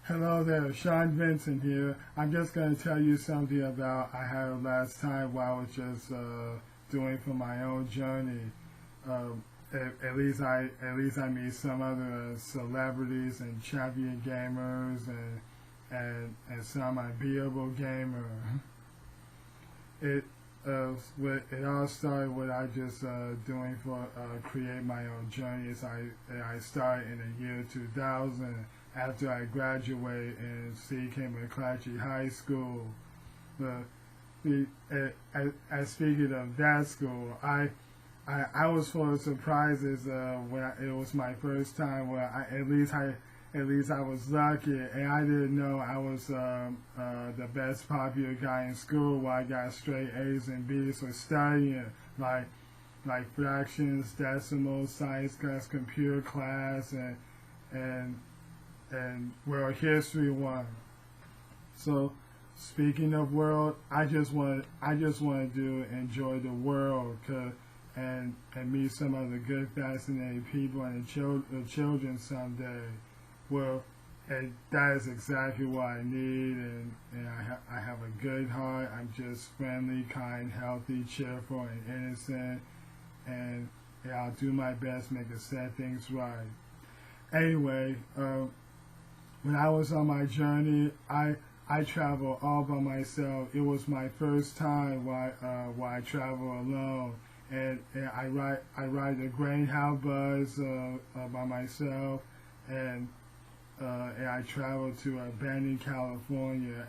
Hello there, Sean Vincent here. I'm just going to tell you something about I had last time while I was just doing for my own journey. At least I meet some other celebrities and champion gamers and some unbeatable gamer. It all started with I just doing for create my own journey. I started in the year 2000 after I graduated and came to McClatchy High School. Speaking of that school, I was full of surprises when it was my first time. Where at least I was lucky, and I didn't know I was the best popular guy in school. Where I got straight A's and B's for studying, like fractions, decimals, science class, computer class, and world history one. So, speaking of world, I just want to enjoy the world, and meet some of the good, fascinating people and the children someday. Well, and that is exactly what I need, and I have a good heart. I'm just friendly, kind, healthy, cheerful, and innocent, and I'll do my best to set things right. Anyway, when I was on my journey, I traveled all by myself. It was my first time where I travel alone, and I ride the Greyhound bus by myself, and I traveled to Banning, California,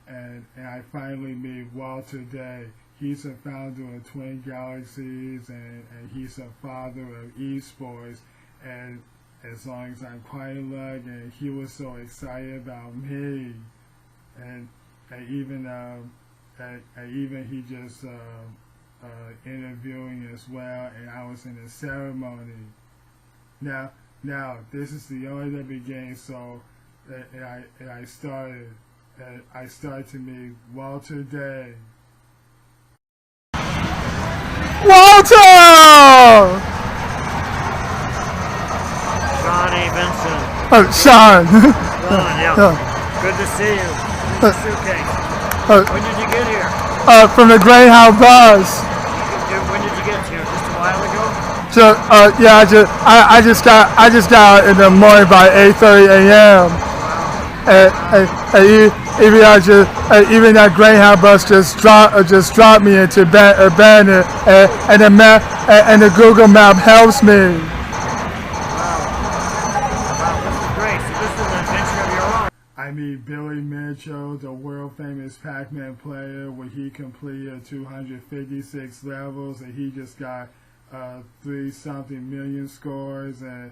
and I finally meet Walter Day. He's the founder of Twin Galaxies, and he's the father of esports, and as long as I'm quiet luck, and he was so excited about me, and even he just interviewing as well, and I was in the ceremony. Now this is the only the beginning. So, I started to meet Walter Day. Walter! Shawne Vincent. Oh, Sean. Sean, yeah. Good to see you. Here's the suitcase. When did you get here? From the Greyhound bus. When did you get here? Just a while ago? Yeah, I just got out in the morning by 8:30 a.m. Even that Greyhound bus just dropped me into Banner, and the map and the Google map helps me. I meet Billy Mitchell, the world-famous Pac-Man player, where he completed 256 levels, and he just got 3-something million scores. And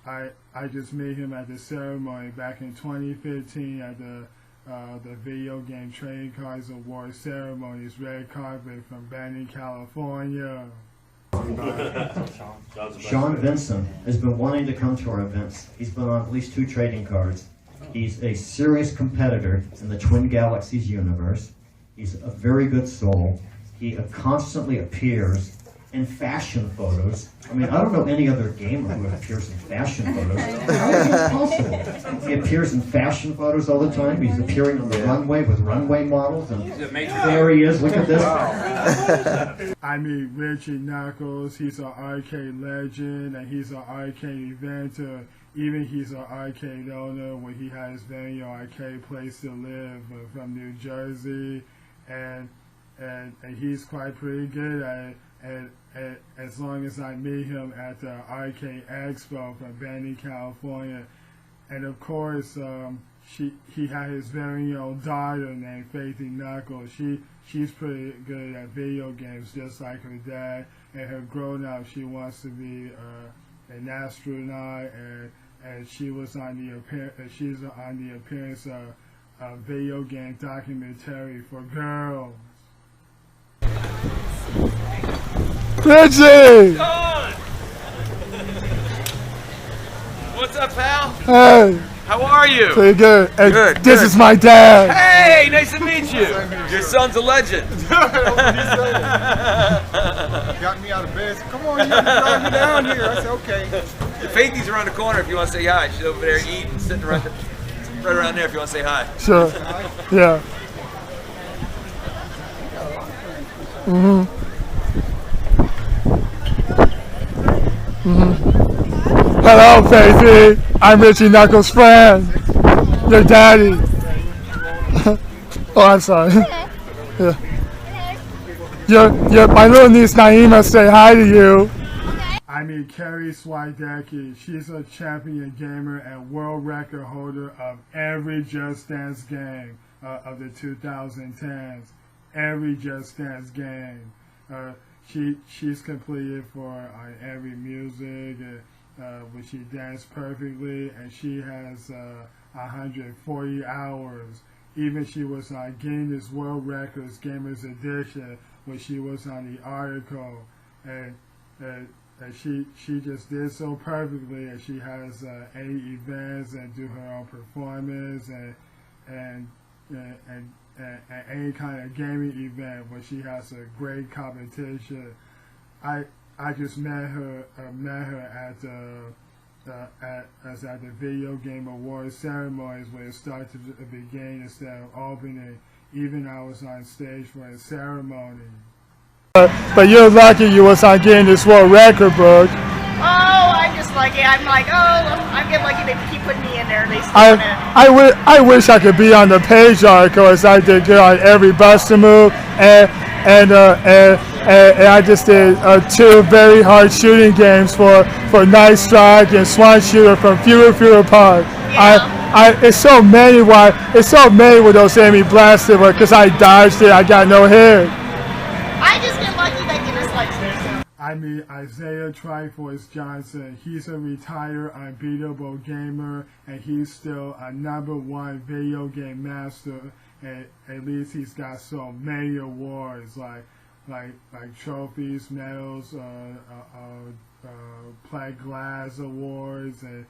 I just met him at the ceremony back in 2015 at the Video Game Trading Cards Award ceremonies, red carpet from Banning, California. Sean Vincent has been wanting to come to our events. He's been on at least 2 trading cards. He's a serious competitor in the Twin Galaxies universe. He's a very good soul. He constantly appears in fashion photos. I mean, I don't know any other gamer who appears in fashion photos. How is that possible? He appears in fashion photos all the time. He's appearing on the runway with runway models, and there he is. Look at this. I meet Richie Knucklez. He's an arcade legend, and he's an arcade inventor. Even he's an arcade owner where he has his very own arcade place to live from New Jersey, and he's quite pretty good at it. And as long as I meet him at the Arcade Expo from Banning, California, and of course he had his very own daughter named Faithie Knuckles. She's pretty good at video games, just like her dad. And her grown up, she wants to be an astronaut, and she was on the appearance of a video game documentary for girls. Richie! What's up, pal? Hey! How are you? Pretty good. Hey, Good, this good. is my dad. Hey, nice to meet you. Your son's a legend. Got me out of bed. Come on, you drive me down here. I said, okay. The Faithie's around the corner if you want to say hi. She's over there eating, sitting around there. right around there if you want to say hi. Sure. Yeah. Hello, Faithie. I'm Richie Knucklez' friend. Your daddy. Oh, I'm sorry. Yeah. My little niece Naima say hi to you. I mean Carrie Swidecki. She's a champion gamer and world record holder of every Just Dance game of the 2010s. Every Just Dance game. She's completed for every music, where she danced perfectly, and she has 140 hours. Even she was on Guinness World Records Gamers Edition, where she was on the article, and she just did so perfectly, and she has 8 events and do her own performance and any kind of gaming event where she has a great competition. I just met her at the Video Game Awards ceremonies where it started at the beginning instead of opening. Even I was on stage for a ceremony. But you're lucky you was on Guinness World Record book. Oh, I'm just lucky. I'm like, I'm getting lucky they keep putting me in there. They still I wish I could be on the page article as I did good on every Buster move, and I just did 2 very hard shooting games for Night Strike and Swan Shooter from Fewer Park. Yeah. It's so many with those enemy blasted because I dodged it. I got no hit. I just get lucky that Guinness likes me. I mean Isaiah Triforce Johnson. He's a retired unbeatable gamer, and he's still a #1 video game master. And at least he's got so many awards, like trophies, medals, Plaque Glass awards, and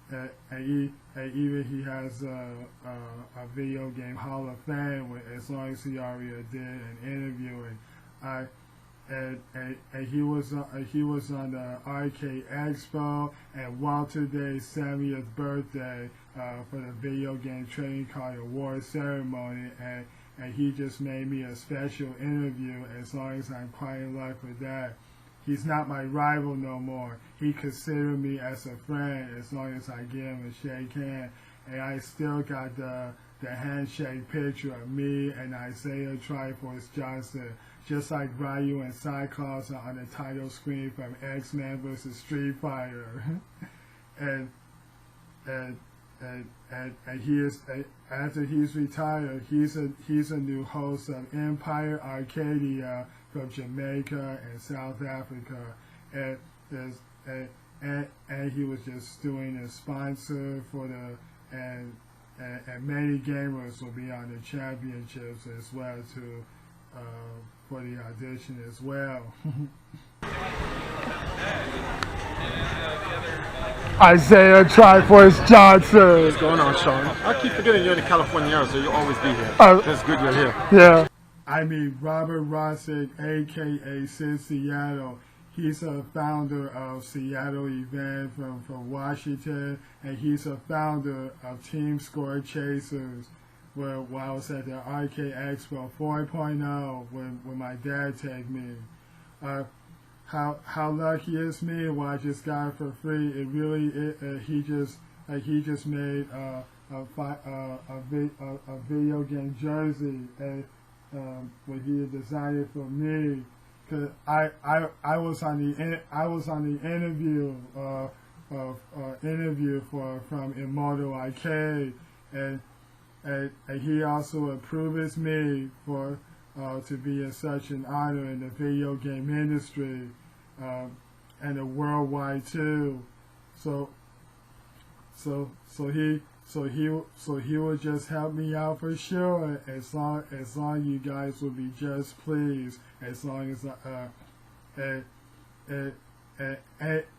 even he has a video game Hall of Fame, as long as he already did an interview. And he was on the Arcade Expo and Walter Day's 70th birthday for the Video Game Trading Card Award ceremony, and he just made me a special interview. As long as I'm quite in luck with that. He's not my rival no more. He considered me as a friend as long as I give him a shake hand. And I still got the handshake picture of me and Isaiah Triforce Johnson, just like Ryu and Cyclops on the title screen from X-Men vs. Street Fighter. and he is, after he's retired, he's a new host of Empire Arcadia from Jamaica and South Africa, and he was just doing a sponsor for and many gamers will be on the championships as well too, for the audition as well. Isaiah Triforce Johnson. What's going on, Shawne? I keep forgetting you're in the California area, so you'll always be here. That's good you're here. Yeah. I mean Robert Rossick, aka Sid Seattle. He's a founder of Seattle Event from Washington, and he's a founder of Team Score Chasers, where I was at the Arcade Expo 4.0 when my dad took me. How lucky is me? Well, I just got it for free. It really he just made a video game jersey, and when he designed it for me. Cause I was on the interview from Immortal Arcade, and he also approves me for to be in such an honor in the video game industry, and the worldwide too. So he will just help me out for sure, as long you guys will be just pleased, as long as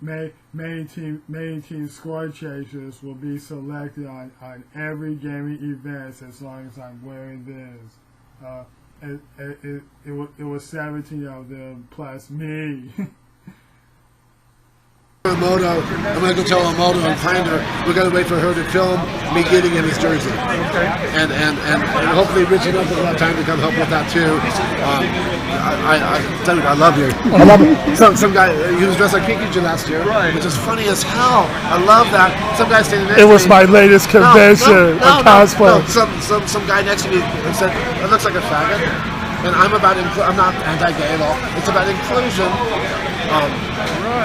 main team score chasers will be selected on every gaming event, as long as I'm wearing this. It was 17 of them plus me. Good Yamamoto. I'm going to go tell Yamamoto and find her. We're going to wait for her to film me getting in his jersey. And hopefully Richie Knucklez will have time to come help with that too. I tell you, I love you. I love it. Some guy, he was dressed like Pikachu last year, which is funny as hell. I love that. Some guy standing next to me. It was my latest convention of cosplay. Some guy next to me said, "It looks like a faggot." And I'm not anti-gay at all. It's about inclusion.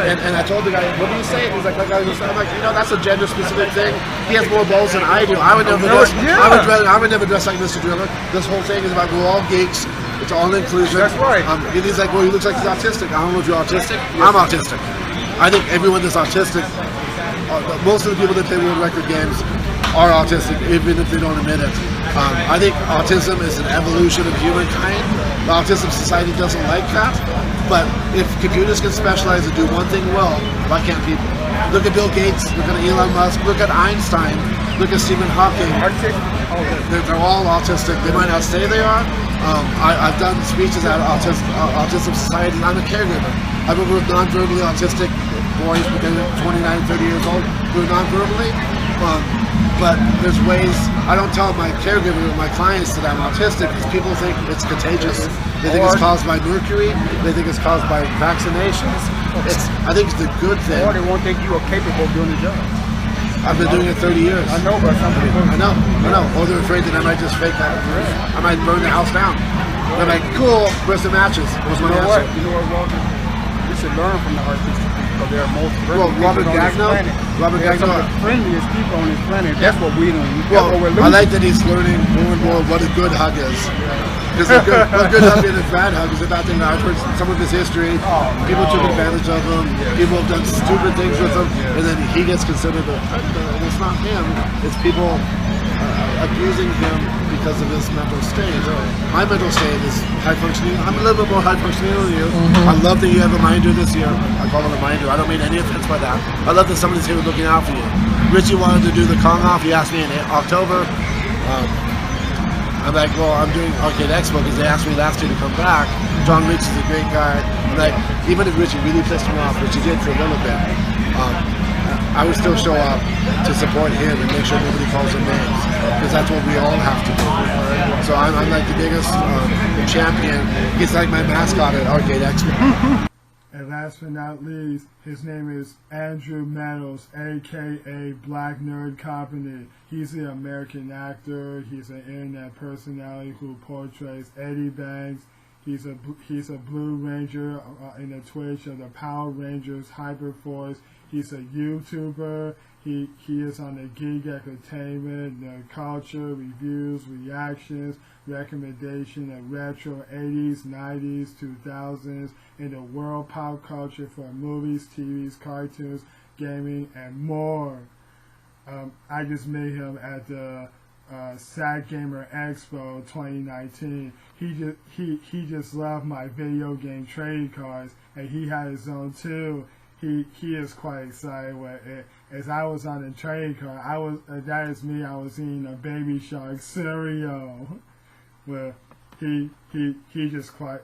And I told the guy, "What do you say?" And he's like, I'm like, that's a gender-specific thing. He has more balls than I do. I would never dress. I would never dress like Mr. Driller. This whole thing is about we're all geeks. It's all inclusion. That's right. And he's like, well, he looks like he's autistic. I don't know if you're autistic. I'm autistic. I think everyone that's autistic, most of the people that play world record games are autistic, even if they don't admit it. I think autism is an evolution of humankind. The Autism Society doesn't like that, but if computers can specialize and do one thing well, why can't people? Look at Bill Gates, look at Elon Musk, look at Einstein, look at Stephen Hawking. They're all autistic. They might not say they are. I've done speeches at Autism Society. I'm a caregiver. I've worked with non-verbally autistic boys, but they're 29, 30 years old, who are non-verbally. But there's ways, I don't tell my caregiver or my clients that I'm autistic because people think it's contagious. They think it's caused by mercury. They think it's caused by vaccinations. I think it's a good thing. Or they won't think you are capable of doing the job. I've been doing it 30 years. I know, but some people... I know. Or they're afraid that I might just fake that. I might burn the house down. They're like, cool, where's the matches? What's my answer? You know what, Walter? You should learn from the artists because they're most Robert Gagno? Robert Gagno. Some of the friendliest people on this planet. That's what we do. Well, I like that he's learning more and more what a good hug is. Because a good hug and a bad hug is about thing. I've heard some of his history. People took advantage of him. People have done stupid things with him, and then he gets considered and it's not him. It's people abusing him because of his mental state. My mental state is high functioning. I'm a little bit more high functioning than you. I love that you have a minder this year. I call it a minder. I don't mean any offense by that. I love that somebody's here looking out for you. Richie wanted to do the Kong off. He asked me in October. I'm like, well, I'm doing Arcade Expo because they asked me last year to come back. John Rich is a great guy. I'm like, even if Richie really pissed me off, which he did for a little bit, I would still show up to support him and make sure nobody calls him names because that's what we all have to do. So I'm like the biggest champion. He's like my mascot at Arcade Expo. And last but not least, his name is Andrew Meadows, a.k.a. Black Nerd Company. He's the American actor. He's an internet personality who portrays Eddie Banks. He's a Blue Ranger in the Twitch of the Power Rangers Hyperforce. He's a YouTuber. He is on the Geek Entertainment, the culture, reviews, reactions, recommendation of retro 80s, 90s, 2000s, in the world pop culture for movies, TVs, cartoons, gaming, and more. I just met him at the Sad Gamer Expo 2019. He just loved my video game trading cards, and he had his own too. He is quite excited with it. As I was on the trading card, that is me. I was eating a Baby Shark cereal. Well, he just quite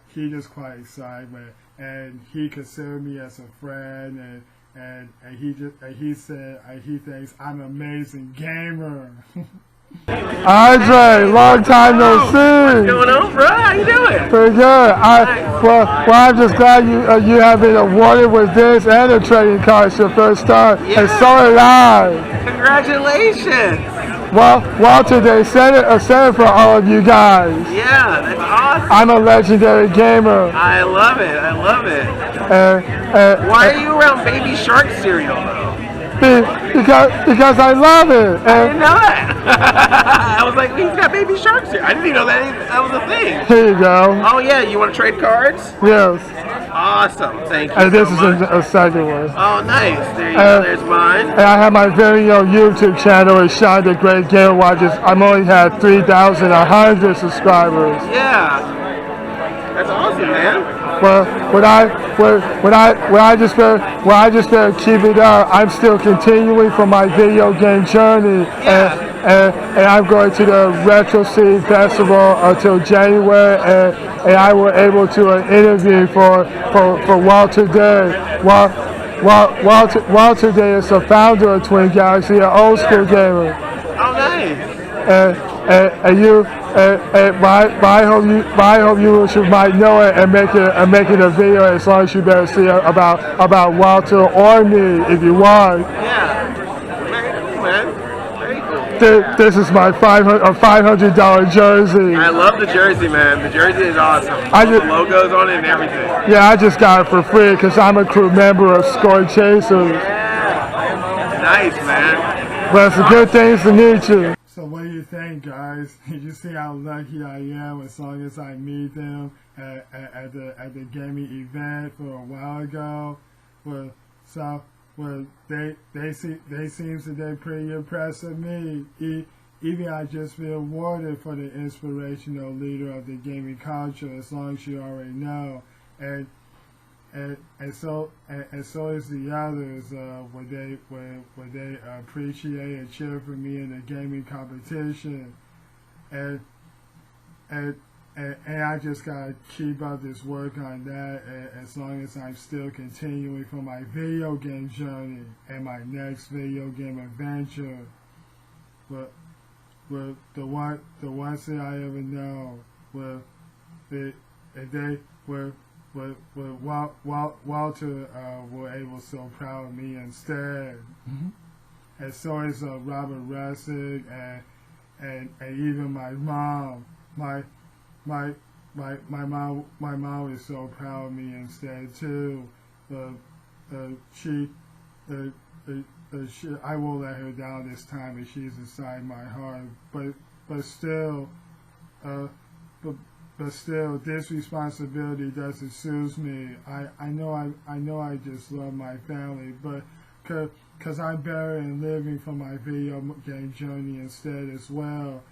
excited with it, and he considered me as a friend, and he said he thinks I'm an amazing gamer. Andre, long time no see. What's going on, bro? How you doing? Pretty good. I'm just glad you have been awarded with this and a trading card your first time, and so am I. Congratulations. Well, Walter, they sent it for all of you guys. Yeah, that's awesome. I'm a legendary gamer. I love it. I love it. Why are you around Baby Shark cereal, though? Because I love it. I didn't know that. I was like, he's got Baby Shark cereal. I didn't even know that was a thing. Here you go. Oh yeah, you want to trade cards? Yes. Awesome, thank you. And this so is much. a second one. Oh, nice. There you go. There's mine. And I have my very own YouTube channel. It's Shawne the Great Gamer Watches. I'm only had 3,100 subscribers. Yeah. That's awesome, man. Well, when I just gonna keep it up, I'm still continuing from my video game journey, and I'm going to the Retro City Festival until January, and I was able to interview for Walter Day. Walter Day is the founder of Twin Galaxy, an old school gamer. Oh, nice. I hope you might know it and make it a video, as long as you better see about Walter or me if you want. Yeah. Very cool, man. Very cool. This is my $500 jersey. I love the jersey, man. The jersey is awesome. The logos on it and everything. Yeah, I just got it for free because I'm a crew member of Score Chasers. Yeah. Nice, man. Well, it's a good thing to meet you. So what do you think, guys? You see how lucky I am as long as I meet them at the gaming event for a while ago. They seem to be pretty impressed with me. Even I just feel awarded for the inspirational leader of the gaming culture, as long as you already know, and so is the others when they appreciate and cheer for me in the gaming competition, and I just gotta keep up this work on that, as long as I'm still continuing for my video game journey and my next video game adventure. But the ones that I ever know, Walter were able so proud of me instead, and so is Robert Russick and even my mom. My mom is so proud of me instead too. I won't let her down this time, and she's inside my heart. But still, this responsibility doesn't soothe me. I know I just love my family, but cause I'm better in living for my video game journey instead as well.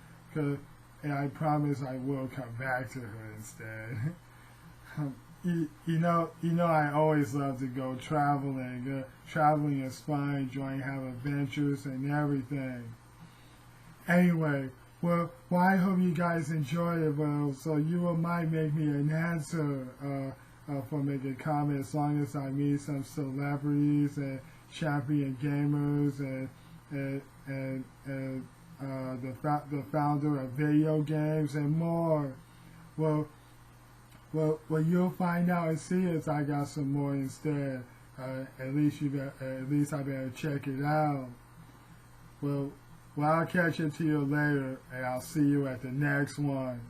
And I promise I will come back to her instead. You know, I always love to go traveling. Traveling is fun, enjoying having adventures and everything. Anyway, well, I hope you guys enjoy it. Well, so you might make me an answer for making comments, as long as I meet some celebrities and champion gamers and the founder of video games and more. Well, you'll find out and see if I got some more instead. At least I better check it out. Well, I'll catch it to you later, and I'll see you at the next one.